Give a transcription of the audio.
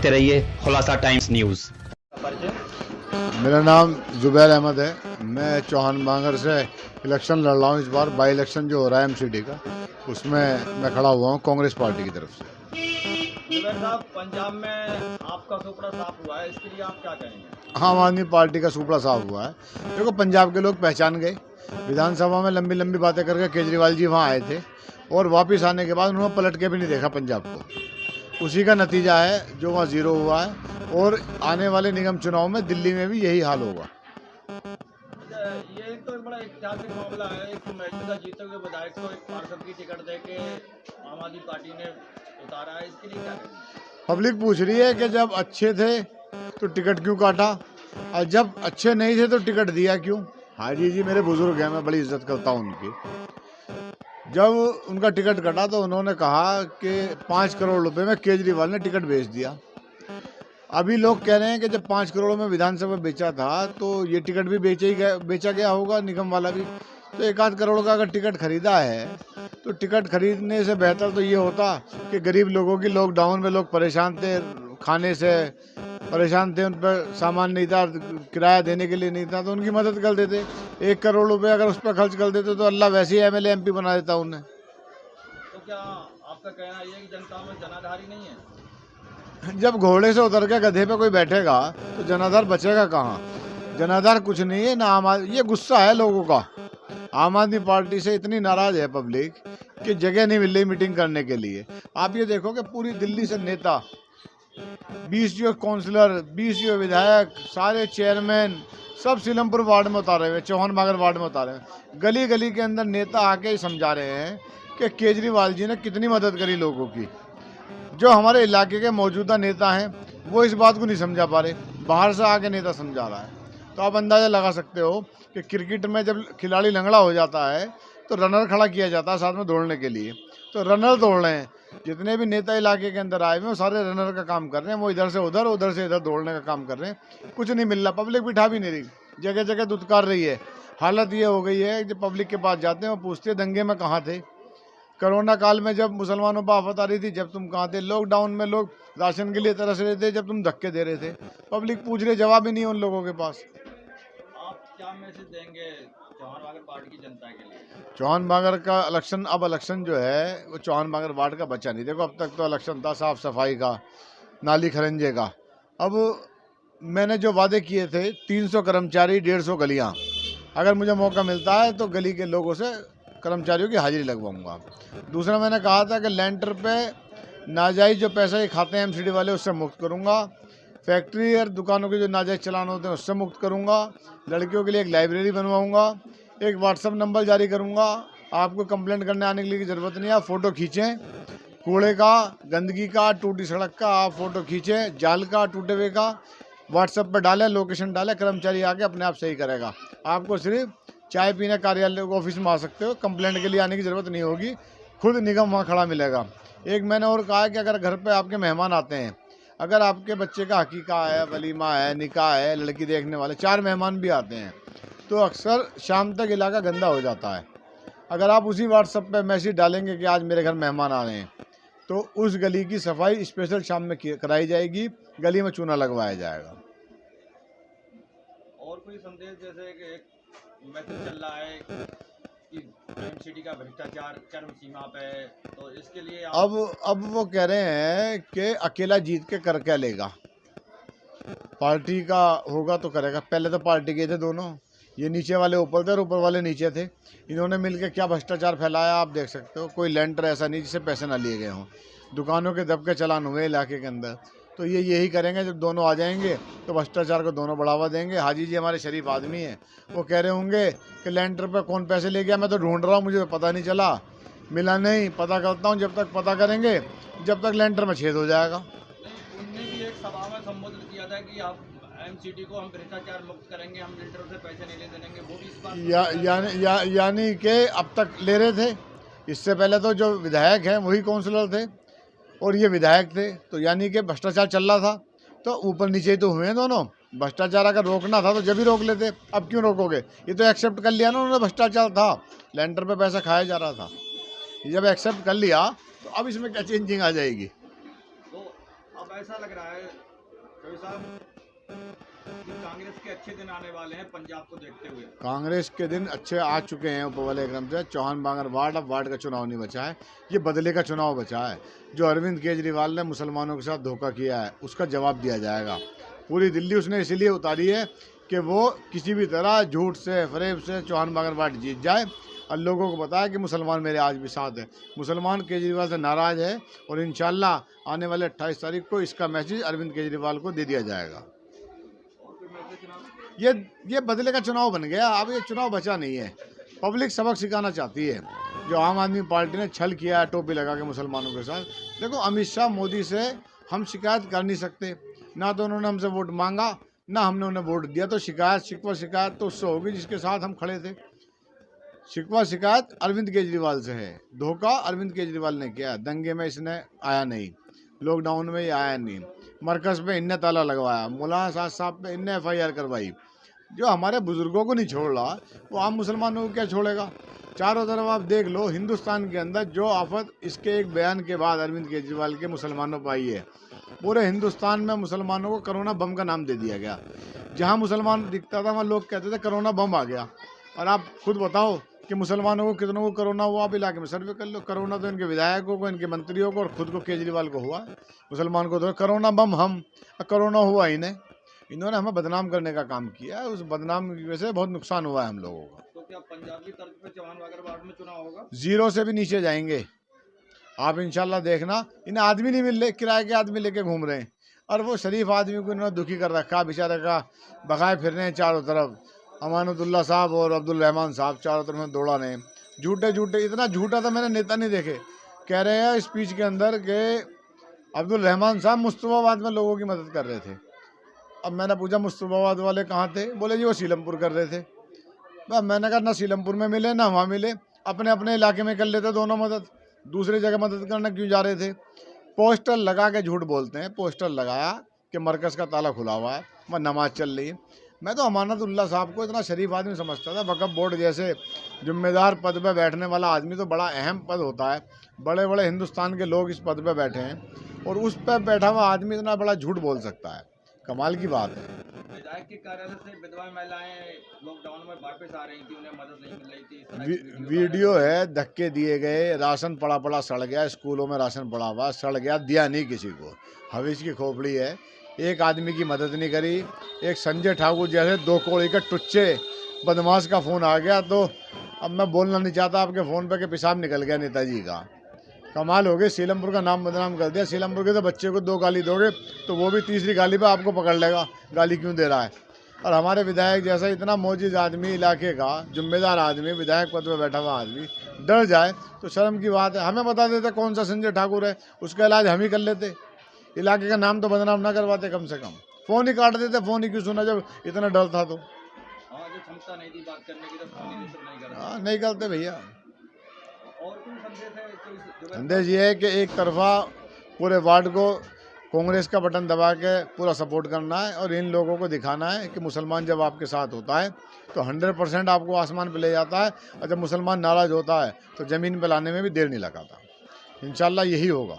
देखते रहिए खुलासा टाइम्स न्यूज। मेरा नाम जुबैर अहमद है। मैं चौहान बांगर से इलेक्शन लड़ रहा हूँ। इस बार बाई इलेक्शन जो हो रहा है एमसीडी का, उसमें मैं खड़ा हुआ हूँ कांग्रेस पार्टी की तरफ से। जुबैर साहब, पंजाब में आपका सुपड़ा साफ हुआ है, इसके लिए आप क्या कहेंगे? आम आदमी पार्टी का सुपड़ा साफ हुआ है। देखो, पंजाब के लोग पहचान गए। विधानसभा में लंबी लंबी बातें करके केजरीवाल जी वहाँ आए थे और वापस आने के बाद उन्होंने पलट के भी नहीं देखा पंजाब को। उसी का नतीजा है जो वहाँ जीरो हुआ है और आने वाले निगम चुनाव में दिल्ली में भी यही हाल होगा। ये तो बड़ा ऐतिहासिक मामला है। एक मौजूदा जीते हुए विधायक को एक पार्षद की टिकट देके आम आदमी पार्टी ने उतारा है, इसके लिए क्या कहेंगे? पब्लिक पूछ रही है कि जब अच्छे थे तो टिकट क्यों काटा और जब अच्छे नहीं थे तो टिकट दिया क्यों। हाजी जी मेरे बुजुर्ग हैं, मैं बड़ी इज्जत करता हूँ उनकी। जब उनका टिकट कटा तो उन्होंने कहा कि 5 करोड़ रुपए में केजरीवाल ने टिकट बेच दिया। अभी लोग कह रहे हैं कि जब 5 करोड़ में विधानसभा बेचा था तो ये टिकट भी बेचा गया होगा, निगम वाला भी। तो 1-8 करोड़ का अगर टिकट खरीदा है तो टिकट खरीदने से बेहतर तो ये होता कि गरीब लोगों की, लॉकडाउन में लोग परेशान थे, खाने से परेशान थे, उन पर सामान नहीं था, किराया देने के लिए नहीं था, तो उनकी मदद कर देते। 1 करोड़ रुपए अगर उस पर खर्च कर देते तो अल्लाह वैसे ही एमएलए एमपी बना देता उन्हें। तो क्या आपका कहना ये है कि जनता में जनाधारी नहीं है? जब घोड़े से उतर के गधे पे कोई बैठेगा तो जनाधार बचेगा कहाँ। जनाधार कुछ नहीं है ना। ये गुस्सा है लोगों का। आम आदमी पार्टी से इतनी नाराज है पब्लिक कि जगह नहीं मिल रही मीटिंग करने के लिए। आप ये देखो कि पूरी दिल्ली से नेता, 20 जो काउंसलर, 20 जो विधायक, सारे चेयरमैन सब सीलमपुर वार्ड में उतारे हुए, चौहान बागर वार्ड में उतारे हुए। गली गली के अंदर नेता आके ही समझा रहे हैं कि केजरीवाल जी ने कितनी मदद करी लोगों की। जो हमारे इलाके के मौजूदा नेता हैं वो इस बात को नहीं समझा पा रहे, बाहर से आके नेता समझा रहा है। तो आप अंदाज़ा लगा सकते हो कि क्रिकेट में जब खिलाड़ी लंगड़ा हो जाता है तो रनर खड़ा किया जाता है साथ में दौड़ने के लिए। तो रनर दौड़ रहे हैं, जितने भी नेता इलाके के अंदर आए हुए वो सारे रनर का काम कर रहे हैं। वो इधर से उधर दौड़ने का काम कर रहे हैं। कुछ नहीं मिल रहा, पब्लिक बिठा भी नहीं रही, जगह जगह दुत्कार रही है। हालत ये हो गई है कि पब्लिक के पास जाते हैं वो पूछते हैं दंगे में कहाँ थे, कोरोना काल में जब मुसलमानों पर आफत आ रही थी जब तुम कहाँ थे, लॉकडाउन में लोग राशन के लिए तरस रहे थे जब तुम धक्के दे रहे थे। पब्लिक पूछ रहे, जवाब ही नहीं है उन लोगों के पास। आप क्या मैसेज देंगे चौहान बागर पार्टी की जनता के लिए? चौहान बागर का इलेक्शन, अब इलेक्शन जो है वो चौहान बागर वार्ड का बचा नहीं। देखो, अब तक तो इलेक्शन था साफ सफाई का, नाली खरंजे का। अब मैंने जो वादे किए थे 300 कर्मचारी, 150 गलियाँ, अगर मुझे मौका मिलता है तो गली के लोगों से कर्मचारियों की हाजिरी लगवाऊंगा। दूसरा, मैंने कहा था कि लैंटर पे नाजायज़ जो पैसा ये खाते हैं एमसीडी वाले उससे मुक्त करूंगा। फैक्ट्री और दुकानों के जो नाजायज़ चलान होते हैं उससे मुक्त करूंगा। लड़कियों के लिए एक लाइब्रेरी बनवाऊंगा। एक व्हाट्सअप नंबर जारी करूंगा, आपको कंप्लेंट करने आने के लिए की ज़रूरत नहीं है। आप फ़ोटो खींचें, कूड़े का, गंदगी का, टूटी सड़क का आप फ़ोटो खींचें, जाल का, टूटे हुए का, व्हाट्सएप पर डालें, लोकेशन डालें, कर्मचारी आके अपने आप सही करेगा। आपको सिर्फ चाय पीने कार्यालय ऑफिस में आ सकते हो, कंप्लेंट के लिए आने की ज़रूरत नहीं होगी, खुद निगम वहाँ खड़ा मिलेगा। एक मैंने और कहा है कि अगर घर पे आपके मेहमान आते हैं, अगर आपके बच्चे का हकीका है, वलीमा है, निकाह है, लड़की देखने वाले 4 मेहमान भी आते हैं तो अक्सर शाम तक इलाका गंदा हो जाता है। अगर आप उसी व्हाट्सएप पे मैसेज डालेंगे कि आज मेरे घर मेहमान आ रहे हैं तो उस गली की सफाई स्पेशल शाम में कराई जाएगी, गली में चूना लगवाया जाएगा। और कोई संदेश, जैसे कि एक मैसेज चल रहा है कि एमसीडी का भ्रष्टाचार चरम सीमा पे है, तो इसके लिए अब वो कह रहे हैं कि अकेला जीत के कर क्या लेगा, पार्टी का होगा तो करेगा। पहले तो पार्टी के थे दोनों, ये नीचे वाले ऊपर थे और ऊपर वाले नीचे थे। इन्होंने मिलकर क्या भ्रष्टाचार फैलाया आप देख सकते हो। कोई लेंटर ऐसा नहीं जिससे पैसे ना लिए गए हों। दुकानों के दबके चलान हुए इलाके के अंदर। तो ये यही करेंगे, जब दोनों आ जाएंगे तो भ्रष्टाचार को दोनों बढ़ावा देंगे। हाजी जी हमारे शरीफ आदमी हैं, वो कह रहे होंगे कि लेंटर पर कौन पैसे ले गया, मैं तो ढूंढ रहा हूँ, मुझे तो पता नहीं चला, मिला नहीं, पता करता हूँ। जब तक पता करेंगे जब तक लेंटर में छेद हो जाएगा। उनने भी एक सभा में संबोधित किया था कि आप एमसीडी को हम भ्रष्टाचार मुक्त करेंगे, हम लिंटरों से पैसे नहीं ले देंगे, वो भी इस बात यानी कि अब तक ले रहे थे। इससे पहले तो जो विधायक हैं वही काउंसलर थे और ये विधायक थे, तो यानी कि भ्रष्टाचार चल रहा था। तो ऊपर नीचे ही तो हुए हैं दोनों। भ्रष्टाचार अगर रोकना था तो जब ही रोक लेते, अब क्यों रोकोगे। ये तो एक्सेप्ट कर लिया ना उन्होंने, भ्रष्टाचार था, लेंटर पे पैसा खाया जा रहा था। जब एक्सेप्ट कर लिया तो अब इसमें क्या चेंजिंग आ जाएगी। तो अब ऐसा लग रहा है कवि साहब कि कांग्रेस के अच्छे दिन आने वाले हैं पंजाब को देखते हुए। कांग्रेस के दिन अच्छे आ चुके हैं ऊपर वाले क्रम से। चौहान बांगर वार्ड, अब वार्ड का चुनाव नहीं बचा है, ये बदले का चुनाव बचा है। जो अरविंद केजरीवाल ने मुसलमानों के साथ धोखा किया है उसका जवाब दिया जाएगा। पूरी दिल्ली उसने इसीलिए उतारी है कि वो किसी भी तरह झूठ से फरेब से चौहान बांगर वार्ड जीत जाए और लोगों को बताया कि मुसलमान मेरे आज भी साथ है। मुसलमान केजरीवाल से नाराज़ है और इंशाल्लाह आने वाले 28 तारीख को इसका मैसेज अरविंद केजरीवाल को दे दिया जाएगा। ये बदले का चुनाव बन गया, अब ये चुनाव बचा नहीं है। पब्लिक सबक सिखाना चाहती है। जो आम आदमी पार्टी ने छल किया है टोपी लगा के मुसलमानों के साथ, देखो अमित शाह मोदी से हम शिकायत कर नहीं सकते, ना तो उन्होंने हमसे वोट मांगा ना हमने उन्हें वोट दिया। तो शिकायत तो उससे होगी जिसके साथ हम खड़े थे। शिकायत अरविंद केजरीवाल से है। धोखा अरविंद केजरीवाल ने किया। दंगे में इसने आया नहीं, लॉकडाउन में ये आया नहीं, मरकज़ पे इनने ताला लगवाया, मौलाना साहब पे इनने FIR करवाई। जो हमारे बुजुर्गों को नहीं छोड़ रहा वो आम मुसलमानों को क्या छोड़ेगा। चारों तरफ आप देख लो हिंदुस्तान के अंदर जो आफत इसके एक बयान के बाद अरविंद केजरीवाल के मुसलमानों पर आई है। पूरे हिंदुस्तान में मुसलमानों को कोरोना बम का नाम दे दिया गया। जहाँ मुसलमान दिखता था वहाँ लोग कहते थे कोरोना बम आ गया। और आप खुद बताओ कि मुसलमानों को कितनों को कोरोना हुआ। आप इलाके में सर्वे कर लो। कोरोना तो इनके विधायकों को, इनके मंत्रियों को और खुद को केजरीवाल को हुआ। मुसलमान को तो कोरोना बम हम, कोरोना हुआ इन्हें। इन्होंने हमें बदनाम करने का काम किया है। उस बदनाम की वजह से बहुत नुकसान हुआ है हम लोगों का। तो क्या पंजाब की तर्ज पे चौहान बागर वार्ड में चुनाव होगा? 0 से भी नीचे जाएंगे आप इंशाल्लाह देखना। इन्हें आदमी नहीं मिल रहे, किराए के आदमी लेके घूम रहे हैं। और वो शरीफ आदमी को इन्होंने दुखी कर रखा, बेचारे का बगाए फिर रहे हैं चारों तरफ। अमानुल्लाह साहब और अब्दुल रहमान साहब चारों तरफ में दौड़ा रहे। झूठे इतना झूठा तो मैंने नेता नहीं देखे। कह रहे हैं स्पीच के अंदर कि अब्दुल रहमान साहब मुस्तफाबाद में लोगों की मदद कर रहे थे। अब मैंने पूछा मुस्तफाबाद वाले कहाँ थे? बोले जी वो सीलमपुर कर रहे थे। बस मैंने कहा ना सीलमपुर में मिले ना वहाँ मिले, अपने अपने इलाके में कर लेते दोनों मदद। दूसरी जगह मदद करना क्यों जा रहे थे? पोस्टर लगा के झूठ बोलते हैं। पोस्टर लगाया कि मरकज़ का ताला खुला हुआ है, वह नमाज चल रही है। मैं तो अमानतुल्लाह साहब को इतना शरीफ आदमी समझता था। वक्फ बोर्ड जैसे जिम्मेदार पद पर बैठने वाला आदमी तो बड़ा अहम पद होता है। बड़े बड़े हिंदुस्तान के लोग इस पद पर बैठे हैं और उस पर बैठा हुआ आदमी इतना बड़ा झूठ बोल सकता है, कमाल की बात है। विधायक के कार्यालय से विधवा महिलाएं लॉकडाउन में वापस आ रही थी, उन्हें मदद नहीं मिल रही थी। वीडियो है, धक्के दिए गए, राशन पड़ा सड़ गया, स्कूलों में राशन पड़ा हुआ सड़ गया, दिया नहीं किसी को। हवीज की खोपड़ी है, एक आदमी की मदद नहीं करी। एक संजय ठाकुर जैसे 2 कौड़ी के टुच्चे बदमाश का फ़ोन आ गया तो अब मैं बोलना नहीं चाहता आपके फ़ोन पे कि पेशाब निकल गया नेताजी का। कमाल हो गई। सीलमपुर का नाम बदनाम कर दिया। सीलमपुर के तो बच्चे को 2 गाली दोगे तो वो भी तीसरी गाली पे आपको पकड़ लेगा, गाली क्यों दे रहा है। और हमारे विधायक जैसा इतना मोजिज़ आदमी, इलाके का जिम्मेदार आदमी, विधायक पद पर बैठा हुआ आदमी डर जाए तो शर्म की बात है। हमें बता देते कौन सा संजय ठाकुर है, उसका इलाज हम ही कर लेते। इलाके का नाम तो बदनाम ना करवाते, कम से कम फ़ोन ही काट देते। फ़ोन ही क्यों सुना जब इतना डर था तो। हाँ, जो क्षमता नहीं थी बात करने की तो फोन ही रिसीव नहीं कर रहा। हाँ, नहीं करते भैया। और कोई संदेश है तो संदेश ये है कि एक तरफा पूरे वार्ड को कांग्रेस का बटन दबा के पूरा सपोर्ट करना है और इन लोगों को दिखाना है कि मुसलमान जब आपके साथ होता है तो 100% आपको आसमान पे ले जाता है, और जब मुसलमान नाराज़ होता है तो ज़मीन पे लाने में भी देर नहीं लगाता। इंशाल्लाह यही होगा।